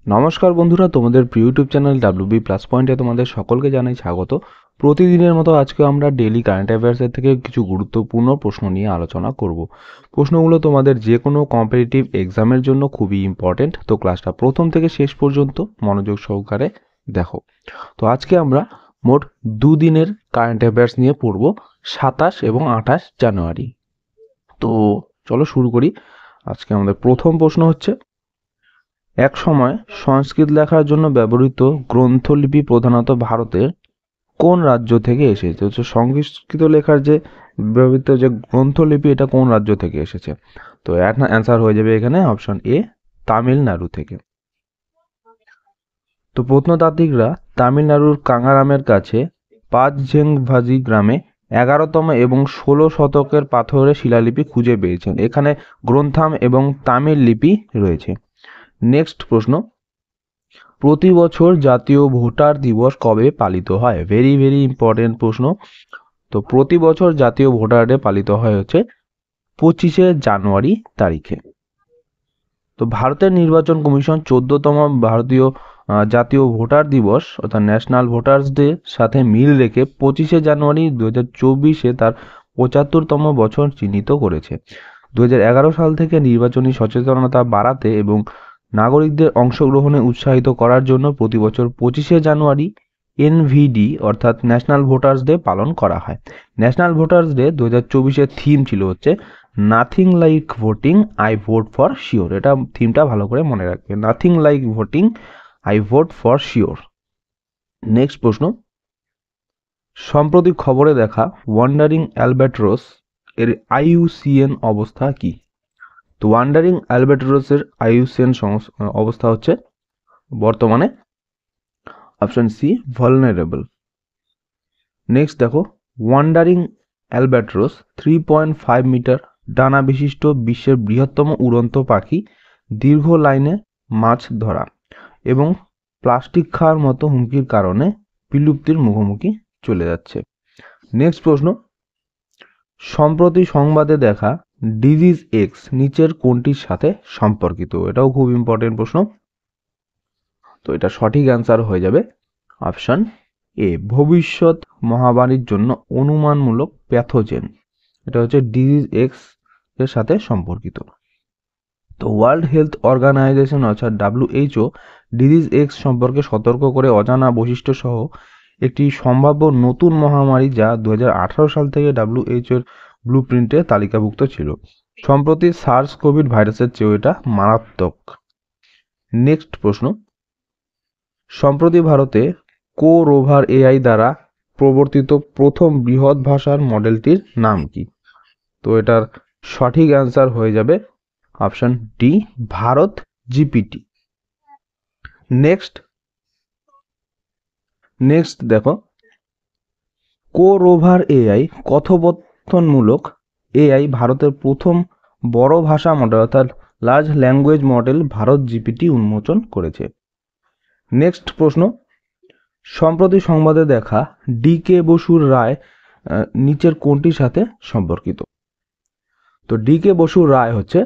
নমস্কার বন্ধুরা, তোমাদের প্রিয় ইউটিউব চ্যানেল ডাব্লিউবি প্লাস পয়েন্টে তোমাদের সকলকে জানাই স্বাগত। প্রতিদিনের মতো আজকে আমরা ডেইলি কারেন্ট অ্যাফেয়ার্সের থেকে কিছু গুরুত্বপূর্ণ প্রশ্ন নিয়ে আলোচনা করব। প্রশ্নগুলো তোমাদের যে কোনো কম্পিটিটিভ এক্সামের জন্য খুবই ইম্পর্টেন্ট, তো ক্লাসটা প্রথম থেকে শেষ পর্যন্ত মনোযোগ সহকারে দেখো। তো আজকে আমরা মোট দুদিনের কারেন্ট অ্যাফেয়ার্স নিয়ে পড়ব, 27 এবং 28 জানুয়ারি। তো চলো শুরু করি। আজকে আমাদের প্রথম প্রশ্ন হচ্ছে, এক সময় সংস্কৃত লেখার জন্য ব্যবহৃত গ্রন্থলিপি প্রধানত ভারতের কোন রাজ্য থেকে এসেছে? হচ্ছে সংস্কৃত লেখার যে ব্যবহৃত যে গ্রন্থলিপি, এটা কোন রাজ্য থেকে এসেছে? তো অ্যান্সার হয়ে যাবে এখানে অপশন এ, তামিলনাড়ু থেকে। তো প্রত্নতাত্ত্বিকরা তামিলনাড়ুর কাঙ্গারামের কাছে পাঁচঝেংভাজি গ্রামে 11তম এবং 16 শতকের পাথরের শিলালিপি খুঁজে পেয়েছেন। এখানে গ্রন্থাম এবং তামিল লিপি রয়েছে। নেক্সট প্রশ্ন, প্রতি বছর জাতীয় ভোটার দিবস কবে পালিত হয়? ভেরি ভেরি ইম্পর্টেন্ট প্রশ্ন। তো প্রতি বছর জাতীয় ভোটার ডে পালিত হয় হচ্ছে 25শে জানুয়ারি তারিখে। তো ভারতের নির্বাচন কমিশন 14তম ভারতীয় জাতীয় ভোটার দিবস অর্থাৎ ন্যাশনাল ভোটার্স ডে সাথে মিল রেখে 25শে জানুয়ারি 2024-এ তার 75তম বছর চিহ্নিত করেছে। 2011 সাল থেকে নির্বাচনী সচেতনতা বাড়াতে এবং নাগরিকদের অংশগ্রহণে উৎসাহিত করার জন্য প্রতি বছর 25শে জানুয়ারি এনভিডি অর্থাৎ ন্যাশনাল ভোটার্স ডে পালন করা হয়। ন্যাশনাল ভোটার্স ডে 2024-এর থিম ছিল হচ্ছে nothing like voting, I vote for sure. এটা থিমটা ভালো করে মনে রাখবে, nothing like voting, I vote for sure. Next প্রশ্ন, সম্প্রতি খবরে দেখা ওয়ান্ডারিং অ্যালবাট্রস এর আইইউসিএন অবস্থা কি? তো ওয়ান্ডারিং অ্যালবাট্রসের আইইউসিএন অবস্থা হচ্ছে বর্তমানে অপশন সি, ভালনারেবল। নেক্সট দেখো, ওয়ান্ডারিং অ্যালবাট্রস 3.5 মিটার ডানা বিশিষ্ট বিশ্বের বৃহত্তম উড়ন্ত পাখি, দীর্ঘ লাইনে মাছ ধরা এবং প্লাস্টিক খাওয়ার মতো হুমকির কারণে বিলুপ্তির মুখোমুখি চলে যাচ্ছে। নেক্সট প্রশ্ন, সম্প্রতি সংবাদে দেখা ডিজিজ এক্স নিচের কোনটির সাথে সম্পর্কিত? এটাও খুব ইম্পর্টেন্ট প্রশ্ন। তো এটা সঠিক অ্যান্সার হয়ে যাবে অপশন এ, ভবিষ্যৎ মহামারীর জন্য অনুমানমূলক প্যাথোজেন। এটা হচ্ছে ডিজিজ এক্স এর সাথে সম্পর্কিত। তো ওয়ার্ল্ড হেলথ অর্গানাইজেশন অর্থাৎ WHO ডিজিজ এক্স সম্পর্কে সতর্ক করে অজানা বৈশিষ্ট্য সহ একটি সম্ভাব্য নতুন মহামারী, যা 2018 সাল থেকে WHO এর ব্লুপ্রিন্টে তালিকাভুক্ত ছিল। সম্প্রতি সার্স কোভিড ভাইরাসের চেয়েও এটা মারাত্মক। নেক্সট প্রশ্ন, সম্প্রতি ভারতে কো রোভার এআই দ্বারা প্রবর্তিত প্রথম বৃহৎ ভাষার মডেলটির নাম কি? তো এটার সঠিক অ্যান্সার হয়ে যাবে option D, Bharat GPT. Next দেখো, কো রোভার এআই কথোপকথনমূলক এআই ভারতের প্রথম বড় ভাষা মডেল অর্থাৎ large language model Bharat GPT উন্মোচন করেছে। নেক্সট প্রশ্ন, সম্প্রতি সংবাদে দেখা ডিকে বসুর রায় নিচের কোনটির সাথে সম্পর্কিত? তো ডিকে বসুর রায় হচ্ছে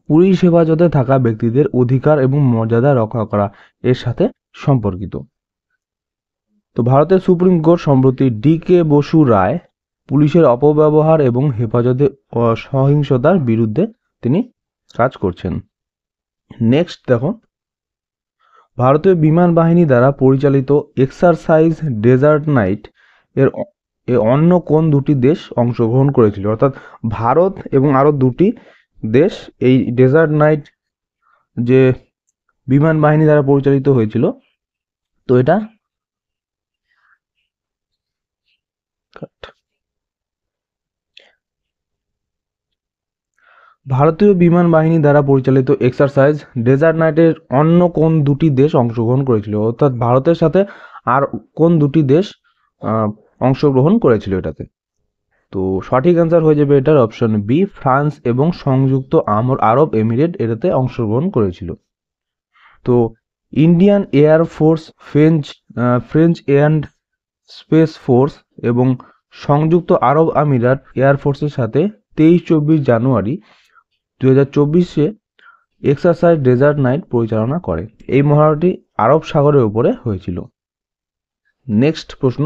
পুলিশ হেফাজতে থাকা ব্যক্তিদের অধিকার এবং মর্যাদা রক্ষা করা এর সাথে সম্পর্কিত। তো ভারতের সুপ্রিম কোর্ট সম্প্রতি ডিকে বসু রায় পুলিশের অপব্যবহার এবং হেফাজতে সহিংসতার বিরুদ্ধে তিনি কাজ করছেন। নেক্সট দেখো, ভারতীয় বিমান বাহিনী দ্বারা পরিচালিত এক্সারসাইজ ডেজার্ট নাইট এর অন্য কোন দুটি দেশ অংশগ্রহণ করেছিল? অর্থাৎ ভারত এবং আরও দুটি দেশ এই ডেজার্ট নাইট যে বিমান বাহিনী দ্বারা পরিচালিত হয়েছিল, তো এটা ভারতীয় বিমান বাহিনী দ্বারা পরিচালিত এক্সারসাইজ ডেজার্ট নাইটের অন্য কোন দুটি দেশ অংশগ্রহণ করেছিল? অর্থাৎ ভারতের সাথে আর কোন দুটি দেশ অংশগ্রহণ করেছিল এটাতে? তো সঠিক অ্যান্সার হয়ে যাবে এটার অপশন বি, ফ্রান্স এবং সংযুক্ত আরব এমিরেট এটাতে অংশগ্রহণ করেছিল। তো Indian air force, French air space force এবং সংযুক্ত আরব আমিরাত এয়ার ফোর্সের সাথে 23-24 জানুয়ারি 2024-এ এক্সারসাইজ ডেজার্ট নাইট পরিচালনা করে? এই মহড়াটি আরব সাগরের উপরে হয়েছিল। নেক্সট প্রশ্ন,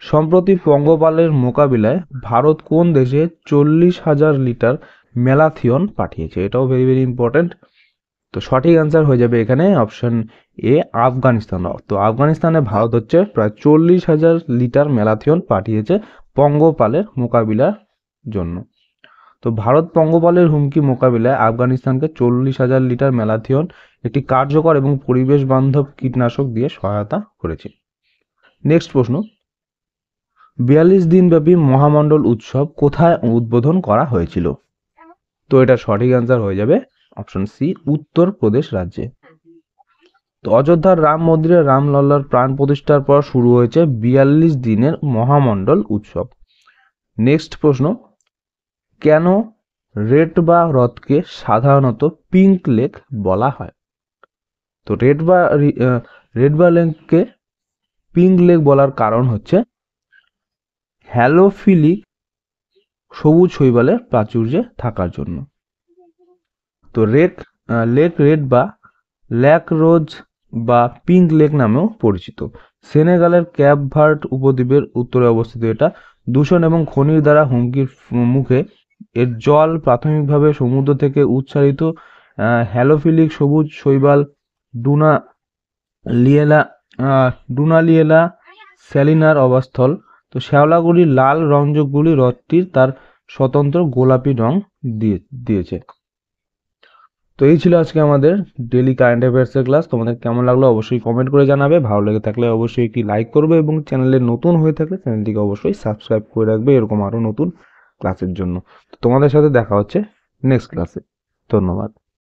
সম্প্রতি পঙ্গপালের মোকাবিলায় ভারত কোন দেশে 40,000 লিটার ম্যালাথিয়ন পাঠিয়েছে? এটাও ভেরি ভেরি ইম্পর্টেন্ট। তো সঠিক অ্যান্সার হয়ে যাবে এখানে অপশন এ, আফগানিস্তান। তো আফগানিস্তানে ভারত হচ্ছে প্রায় 40,000 লিটার ম্যালাথিয়ন পাঠিয়েছে পঙ্গপালের মোকাবিলার জন্য। তো ভারত পঙ্গপালের হুমকি মোকাবিলায় আফগানিস্তানকে 40,000 লিটার ম্যালাথিয়ন একটি কার্যকর এবং পরিবেশ বান্ধব কীটনাশক দিয়ে সহায়তা করেছে। নেক্সট প্রশ্ন, 42 দিনব্যাপী মহামণ্ডল উৎসব কোথায় উদ্বোধন করা হয়েছিল? তো এটা সঠিক অ্যান্সার হয়ে যাবে অপশন সি, উত্তরপ্রদেশ রাজ্যে। তো অযোধ্যার রাম মন্দিরে রামলল্লার প্রাণ প্রতিষ্ঠার পর শুরু হয়েছে 42 দিনের মহামণ্ডল উৎসব। নেক্সট প্রশ্ন, কেন রেড-বা হ্রদকে সাধারণত পিঙ্ক লেক বলা হয়? তো রেড-বা লেককে পিঙ্ক লেক বলার কারণ হচ্ছে হ্যালোফিলিক সবুজ শৈবালের প্রাচুর্যে থাকার জন্য। তো লেক রেড বা ল্যাক রোজ বা পিঙ্ক লেক নামেও পরিচিত। সেনেগালের ক্যাপ ভার্ড উপদ্বীপের উত্তরে অবস্থিত। এটা দূষণ এবং খনির দ্বারা হুমকির মুখে। এর জল প্রাথমিকভাবে সমুদ্র থেকে উচ্চারিত হ্যালোফিলিক সবুজ শৈবাল ডুনালিয়েলা স্যালিনার আবাসস্থল। তো শ্যাওলাগুড়ির লাল রঞ্জকগুলি হ্রদটির তার স্বতন্ত্র গোলাপি রং দিয়েছে। তো এই ছিল আজকে আমাদের ডেলি কারেন্ট অ্যাফেয়ার্সের ক্লাস। তোমাদের কেমন লাগলো অবশ্যই কমেন্ট করে জানাবে। ভালো লেগে থাকলে অবশ্যই একটি লাইক করবে এবং চ্যানেলে নতুন হয়ে থাকলে চ্যানেলটিকে অবশ্যই সাবস্ক্রাইব করে রাখবে এরকম আরও নতুন ক্লাসের জন্য। তো তোমাদের সাথে দেখা হচ্ছে নেক্সট ক্লাসে। ধন্যবাদ।